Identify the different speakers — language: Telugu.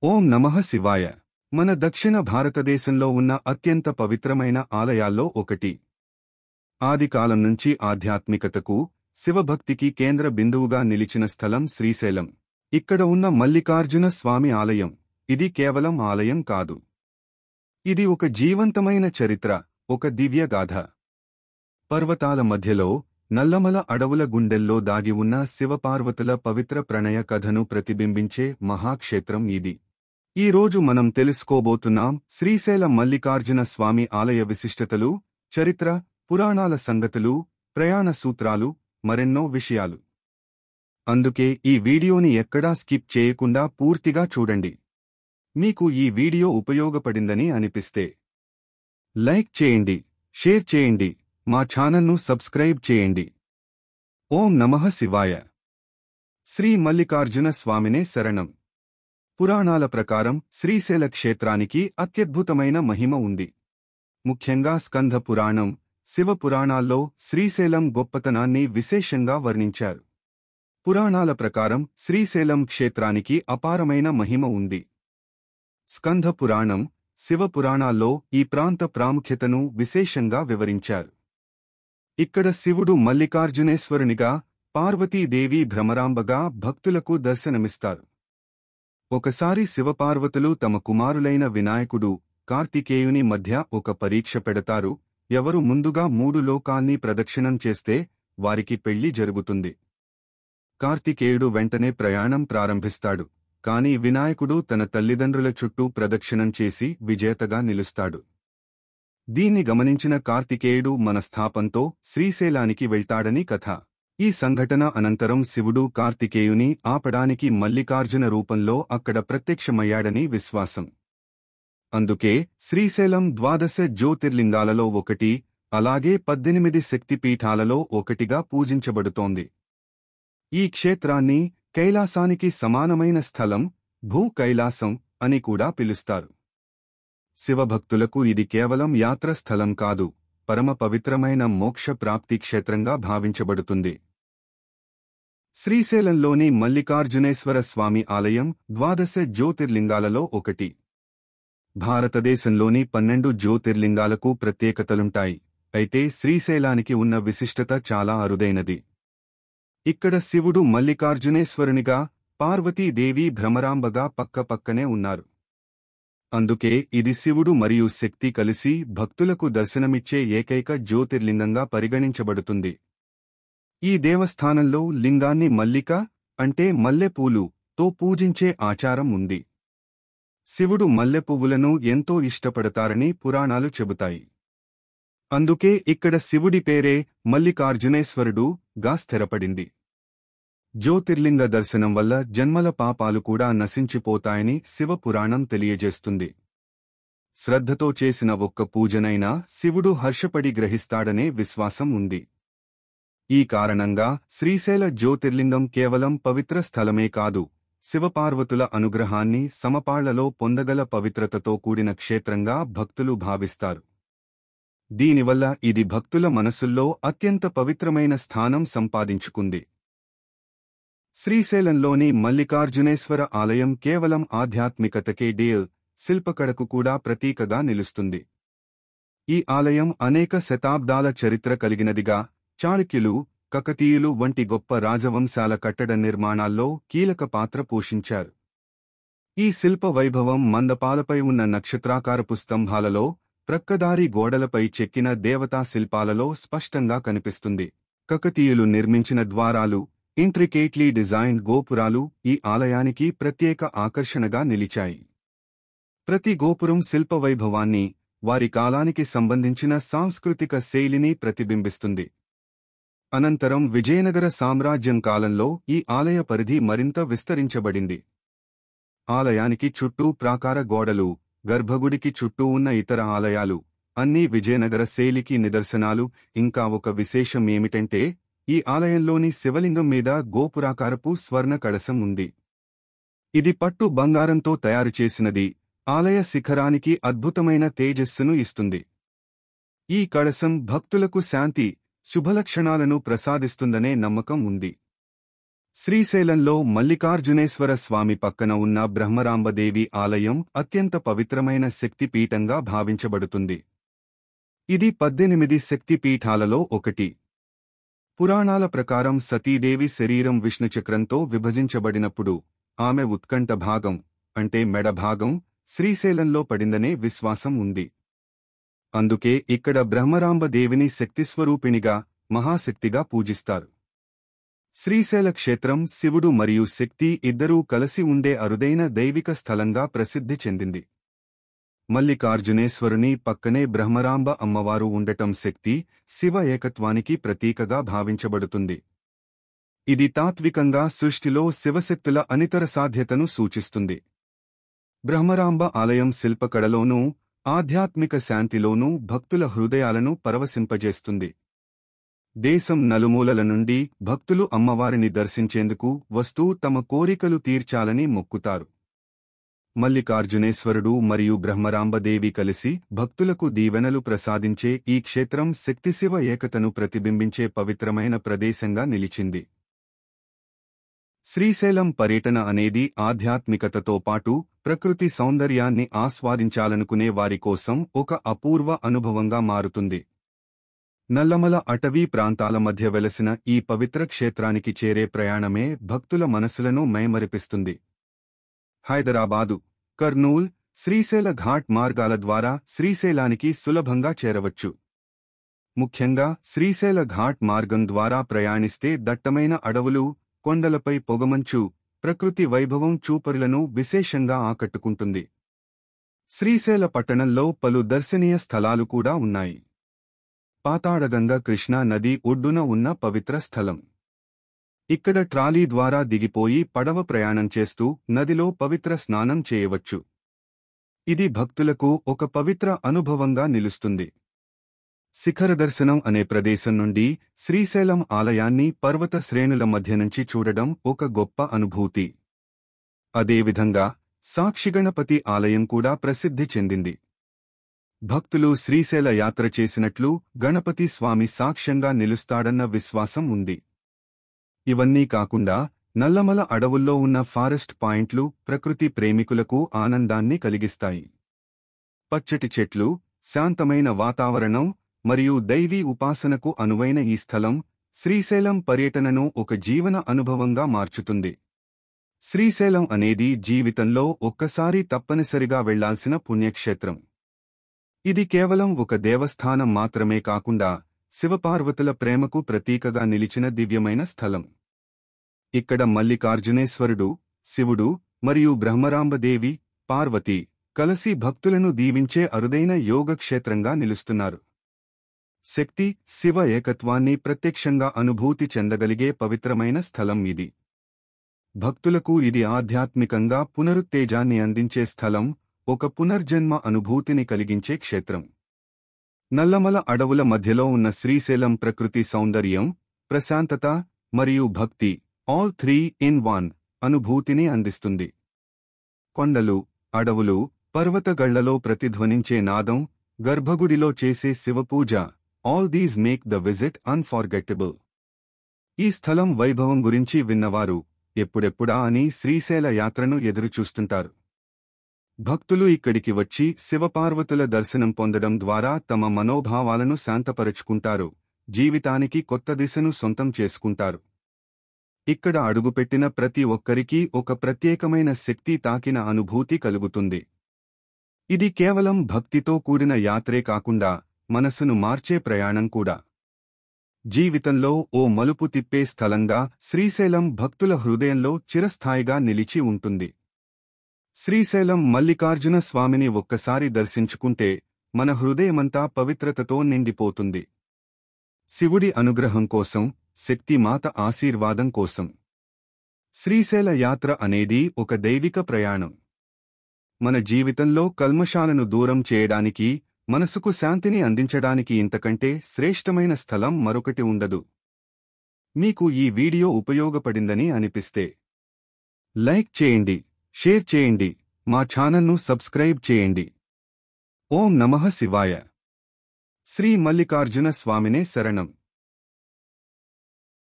Speaker 1: ఓం నమః శివాయ. మన దక్షిణ భారతదేశంలో ఉన్న అత్యంత పవిత్రమైన ఆలయాల్లో ఒకటి. ఆదికాలం నుంచి ఆధ్యాత్మికతకు, శివభక్తికి కేంద్ర బిందువుగా నిలిచిన స్థలం శ్రీశైలం. ఇక్కడ ఉన్న మల్లికార్జున స్వామి ఆలయం, ఇది కేవలం ఆలయం కాదు. ఇది ఒక జీవంతమైన చరిత్ర, ఒక దివ్యగాథ. పర్వతాల మధ్యలో, నల్లమల అడవుల గుండెల్లో దాగి ఉన్న శివపార్వతుల పవిత్ర ప్రణయ కథను ప్రతిబింబించే మహాక్షేత్రం ఇది. ఈ రోజు మనం తెలుసుకోబోతున్నాం శ్రీశైల మల్లికార్జున స్వామి ఆలయ విశిష్టతలు, చరిత్ర, పురాణాల సంగతులు, ప్రయాణ సూత్రాలు, మరెన్నో విషయాలు. అందుకే ఈ వీడియోని ఎక్కడా స్కిప్ చేయకుండా పూర్తిగా చూడండి. మీకు ఈ వీడియో ఉపయోగపడిందని అనిపిస్తే లైక్ చేయండి, షేర్ చేయండి, మా ఛానల్ను సబ్స్క్రైబ్ చేయండి. ఓం నమః శివాయ. శ్రీ మల్లికార్జున స్వామినే శరణం. పురాణాల ప్రకారం శ్రీశైల క్షేత్రానికి అత్యద్భుతమైన మహిమ ఉంది. ముఖ్యంగా స్కంధ పురాణం, శివ పురాణాల్లో శ్రీశైలం గొప్పతనాన్ని విశేషంగా వర్ణించారు. పురాణాల ప్రకారం శ్రీశైలం క్షేత్రానికి అపారమైన మహిమ ఉంది. స్కంధ పురాణం, శివ పురాణాల్లో ఈ ప్రాంత ప్రాముఖ్యతను విశేషంగా వివరించారు. ఇక్కడ శివుడు మల్లికార్జునేశ్వరునిగా, పార్వతీదేవి భ్రమరాంబగా భక్తులకు దర్శనమిస్తారు. ఒకసారి శివపార్వతులు తమ కుమారులైన వినాయకుడు, కార్తికేయుని మధ్య ఒక పరీక్ష పెడతారు. ఎవరు ముందుగా 3 లోకాల్ని ప్రదక్షిణం చేస్తే వారికి పెళ్లి జరుగుతుంది. కార్తికేయుడు వెంటనే ప్రయాణం ప్రారంభిస్తాడు. కాని వినాయకుడు తన తల్లిదండ్రుల చుట్టూ ప్రదక్షిణం చేసి విజేతగా నిలుస్తాడు. దీన్ని గమనించిన కార్తికేయుడు మనస్తాపంతో శ్రీశైలానికి వెళ్తాడని కథ. ఈ సంఘటన అనంతరం శివుడు కార్తికేయుని ఆపడానికి మల్లికార్జున రూపంలో అక్కడ ప్రత్యక్షమయ్యాడని విశ్వాసం. అందుకే శ్రీశైలం 12 జ్యోతిర్లింగాలలో ఒకటి, అలాగే 18 శక్తిపీఠాలలో ఒకటిగా పూజించబడుతోంది. ఈ క్షేత్రాన్ని కైలాసానికి సమానమైన స్థలం, భూ కైలాసం అని కూడా పిలుస్తారు. శివభక్తులకు ఇది కేవలం యాత్రస్థలం కాదు, పరమ పవిత్రమైన మోక్ష ప్రాప్తి క్షేత్రంగా భావించబడుతుంది. శ్రీశైలంలోని మల్లికార్జునేశ్వర స్వామి ఆలయం 12 జ్యోతిర్లింగాలలో ఒకటి. భారతదేశంలోని 12 జ్యోతిర్లింగాలకు ప్రత్యేకతలుంటాయి. అయితే శ్రీశైలానికి ఉన్న విశిష్టత చాలా అరుదైనది. ఇక్కడ శివుడు మల్లికార్జునేశ్వరునిగా, పార్వతీదేవి భ్రమరాంబగా పక్కపక్కనే ఉన్నారు. అందుకే ఇది శివుడు మరియు శక్తి కలిసి భక్తులకు దర్శనమిచ్చే ఏకైక జ్యోతిర్లింగంగా పరిగణించబడుతుంది. ఈ దేవస్థానంలో లింగాన్ని మల్లిక అంటే మల్లెపూలు తో పూజించే ఆచారం ఉంది. శివుడు మల్లెపువ్వులను ఎంతో ఇష్టపడతారని పురాణాలు చెబుతాయి. అందుకే ఇక్కడ శివుడి పేరే మల్లికార్జునేశ్వరుడు గా స్థిరపడింది. జ్యోతిర్లింగ దర్శనం వల్ల జన్మల పాపాలు కూడా నశించిపోతాయని శివపురాణం తెలియజేస్తుంది. శ్రద్ధతో చేసిన ఒక్క పూజనైనా శివుడు హర్షపడి గ్రహిస్తాడనే విశ్వాసం ఉంది. ఈ కారణంగా శ్రీశైల జ్యోతిర్లింగం కేవలం పవిత్ర స్థలమే కాదు, శివపార్వతుల అనుగ్రహాన్ని సమపాళ్లలో పొందగల పవిత్రతతో కూడిన క్షేత్రంగా భక్తులు భావిస్తారు. దీనివల్ల ఇది భక్తుల మనసుల్లో అత్యంత పవిత్రమైన స్థానం సంపాదించుకుంది. శ్రీశైలంలోని మల్లికార్జునేశ్వర ఆలయం కేవలం ఆధ్యాత్మికతకే డేల్, శిల్పకళకు కూడా ప్రతీకగా నిలుస్తుంది. ఈ ఆలయం అనేక శతాబ్దాల చరిత్ర కలిగినదిగా, చాళుక్యులు, కకతీయులు వంటి గొప్ప రాజవంశాల కట్టడ నిర్మాణాల్లో కీలక పాత్ర పోషించారు. ఈ శిల్ప వైభవం మందపాలపై ఉన్న నక్షత్రాకారపు స్తంభాలలో, ప్రక్కదారి గోడలపై చెక్కిన దేవతా శిల్పాలలో స్పష్టంగా కనిపిస్తుంది. కకతీయులు నిర్మించిన ద్వారాలు, ఇంట్రికేట్లీ డిజైన్డ్ గోపురాలు ఈ ఆలయానికి ప్రత్యేక ఆకర్షణగా నిలిచాయి. ప్రతి గోపురం శిల్పవైభవాన్ని, వారి కాలానికి సంబంధించిన సాంస్కృతిక శైలిని ప్రతిబింబిస్తుంది. అనంతరం విజయనగర సామ్రాజ్యం కాలంలో ఈ ఆలయ పరిధి మరింత విస్తరించబడింది. ఆలయానికి చుట్టూ ప్రాకార గోడలు, గర్భగుడికి చుట్టూ ఉన్న ఇతర ఆలయాలు అన్నీ విజయనగర శైలికి నిదర్శనాలు. ఇంకా ఒక విశేషం ఏమిటంటే, ఈ ఆలయంలోని శివలింగం మీద గోపురాకారపు స్వర్ణ కలశం ఉంది. ఇది పట్టు బంగారంతో తయారుచేసినది, ఆలయ శిఖరానికి అద్భుతమైన తేజస్సును ఇస్తుంది. ఈ కలశం భక్తులకు శాంతి, శుభలక్షణాలను ప్రసాదిస్తుందనే నమ్మకం ఉంది. శ్రీశైలంలో మల్లికార్జునేశ్వర స్వామి పక్కన ఉన్న బ్రహ్మరాంబదేవి ఆలయం అత్యంత పవిత్రమైన శక్తిపీఠంగా భావించబడుతుంది. ఇది 18 శక్తిపీఠాలలో ఒకటి. పురాణాల ప్రకారం సతీదేవి శరీరం విష్ణుచక్రంతో విభజించబడినప్పుడు ఆమె ఉత్కంఠ భాగం అంటే మెడ భాగం శ్రీశైలంలో పడిందనే విశ్వాసం ఉంది. అందుకే ఇక్కడ బ్రహ్మరాంబదేవిని శక్తిస్వరూపిణిగా, మహాశక్తిగా పూజిస్తారు. శ్రీశైల క్షేత్రం శివుడు మరియు శక్తి ఇద్దరూ కలిసి ఉండే అరుదైన దైవిక స్థలంగా ప్రసిద్ధి చెందింది. మల్లికార్జునేశ్వరుని పక్కనే బ్రహ్మరాంబ అమ్మవారు ఉండటం శక్తి, శివ ఏకత్వానికి ప్రతీకగా భావించబడుతుంది. ఇది తాత్వికంగా సృష్టిలో శివశక్తుల అనితర సాధ్యతను సూచిస్తుంది. బ్రహ్మరాంబ ఆలయం శిల్పకళలోనూ, ఆధ్యాత్మిక శాంతిలోనూ భక్తుల హృదయాలను పరవశింపజేస్తుంది. దేశం నలుమూలల నుండి భక్తులు అమ్మవారిని దర్శించేందుకు వస్తూ తమ కోరికలు తీర్చాలని మొక్కుతారు. మల్లికార్జునేశ్వరుడు మరియు బ్రహ్మరాంబదేవి కలిసి భక్తులకు దీవెనలు ప్రసాదించే ఈ క్షేత్రం శక్తిశివ ఏకతను ప్రతిబింబించే పవిత్రమైన ప్రదేశంగా నిలిచింది. శ్రీశైలం పర్యటన అనేది ఆధ్యాత్మికతతో పాటు ప్రకృతి సౌందర్యాన్ని ఆస్వాదించాలనుకునే వారి కోసం ఒక అపూర్వ అనుభవంగా మారుతుంది. నల్లమల అటవీ ప్రాంతాల మధ్య వెలసిన ఈ పవిత్ర క్షేత్రానికి చేరే ప్రయాణమే భక్తుల మనసులను మైమరిపిస్తుంది. హైదరాబాదు, కర్నూల్, శ్రీశైల ఘాట్ మార్గాల ద్వారా శ్రీశైలానికి సులభంగా చేరవచ్చు. ముఖ్యంగా శ్రీశైల ఘాట్ మార్గం ద్వారా ప్రయాణిస్తే దట్టమైన అడవులు, కొండలపై పొగమంచు, ప్రకృతి వైభవం చూపరులను విశేషంగా ఆకట్టుకుంటుంది. శ్రీశైల పట్టణంలో పలు దర్శనీయ స్థలాలు కూడా ఉన్నాయి. పాతాళగంగ కృష్ణా నది ఒడ్డున ఉన్న పవిత్ర స్థలం. ఇక్కడ ట్రాలీ ద్వారా దిగిపోయి పడవ ప్రయాణం చేస్తూ నదిలో పవిత్ర స్నానం చేయవచ్చు. ఇది భక్తులకు ఒక పవిత్ర అనుభవంగా నిలుస్తుంది. శిఖర దర్శనం అనే ప్రదేశం నుండి శ్రీశైలం ఆలయాన్ని పర్వత శ్రేణుల మధ్య నుంచి చూడడం ఒక గొప్ప అనుభూతి. అదేవిధంగా సాక్షిగణపతి ఆలయం కూడా ప్రసిద్ధి చెందింది. భక్తులు శ్రీశైల యాత్ర చేసినట్లు గణపతి స్వామి సాక్ష్యంగా నిలుస్తాడన్న విశ్వాసం ఉంది. ఇవన్నీ కాకుండా నల్లమల అడవుల్లో ఉన్న ఫారెస్ట్ పాయింట్లు ప్రకృతి ప్రేమికులకు ఆనందాన్ని కలిగిస్తాయి. పచ్చటి చెట్లు, శాంతమైన వాతావరణం మరియు దైవీ ఉపాసనకు అనువైన ఈ స్థలం శ్రీశైలం పర్యటనను ఒక జీవన అనుభవంగా మార్చుతుంది. శ్రీశైలం అనేది జీవితంలో ఒక్కసారి తప్పనిసరిగా వెళ్లాల్సిన పుణ్యక్షేత్రం. ఇది కేవలం ఒక దేవస్థానం మాత్రమే కాకుండా శివపార్వతుల ప్రేమకు ప్రతీకగా నిలిచిన దివ్యమైన స్థలం. ఇక్కడ మల్లికార్జునేశ్వరుడు, శివుడు మరియు బ్రహ్మరాంబదేవి, పార్వతి కలసి భక్తులను దీవించే అరుదైన యోగక్షేత్రంగా నిలుస్తున్నారు. శక్తి, శివ ఏకత్వాన్ని ప్రత్యక్షంగా అనుభూతి చెందగలిగే పవిత్రమైన స్థలం ఇది. భక్తులకు ఇది ఆధ్యాత్మికంగా పునరుత్తేజాన్ని అందించే స్థలం, ఒక పునర్జన్మ అనుభూతిని కలిగించే క్షేత్రం. నల్లమల అడవుల మధ్యలో ఉన్న శ్రీశైలం ప్రకృతి సౌందర్యం, ప్రశాంతత మరియు భక్తి ఆల్ 3 in 1 అనుభూతిని అందిస్తుంది. కొండలు, అడవులు, పర్వతగళ్లలో ప్రతిధ్వనించే నాదం, గర్భగుడిలో చేసే శివపూజ all these make the visit unforgettable. ఈ స్థలం వైభవం గురించి విన్నవారు ఎప్పుడెప్పుడా అని శ్రీశైల యాత్రను ఎదురుచూస్తుంటారు. భక్తులు ఇక్కడికి వచ్చి శివపార్వతుల దర్శనం పొందడం ద్వారా తమ మనోభావాలను శాంతపరుచుకుంటారు, జీవితానికి కొత్త దిశను సొంతం చేసుకుంటారు. ఇక్కడ అడుగుపెట్టిన ప్రతి ఒక్కరికీ ఒక ప్రత్యేకమైన శక్తి తాకిన అనుభూతి కలుగుతుంది. ఇది కేవలం భక్తితో కూడిన యాత్రే కాకుండా మనసును మార్చే ప్రయాణం కూడా. జీవితంలో ఓ మలుపు తిప్పే స్థలంగా శ్రీశైలం భక్తుల హృదయంలో చిరస్థాయిగా నిలిచి ఉంటుంది. శ్రీశైలం మల్లికార్జున స్వామిని ఒక్కసారి దర్శించుకుంటే మన హృదయమంతా పవిత్రతతో నిండిపోతుంది. శివుడి అనుగ్రహం కోసం, శక్తిమాత ఆశీర్వాదం కోసం. శ్రీశైల యాత్ర అనేది ఒక దైవిక ప్రయాణం. మన జీవితంలో కల్మషాలను దూరం చేయడానికి, మనసుకు శాంతిని అందించడానికి ఇంతకంటే శ్రేష్టమైన స్థలం మరొకటి ఉండదు. మీకు ఈ వీడియో ఉపయోగపడిందని అనిపిస్తే లైక్ చేయండి, షేర్ చేయండి, మా ఛానల్ను సబ్స్క్రైబ్ చేయండి. ఓం నమః శివాయ. శ్రీ మల్లికార్జున స్వామినే శరణం.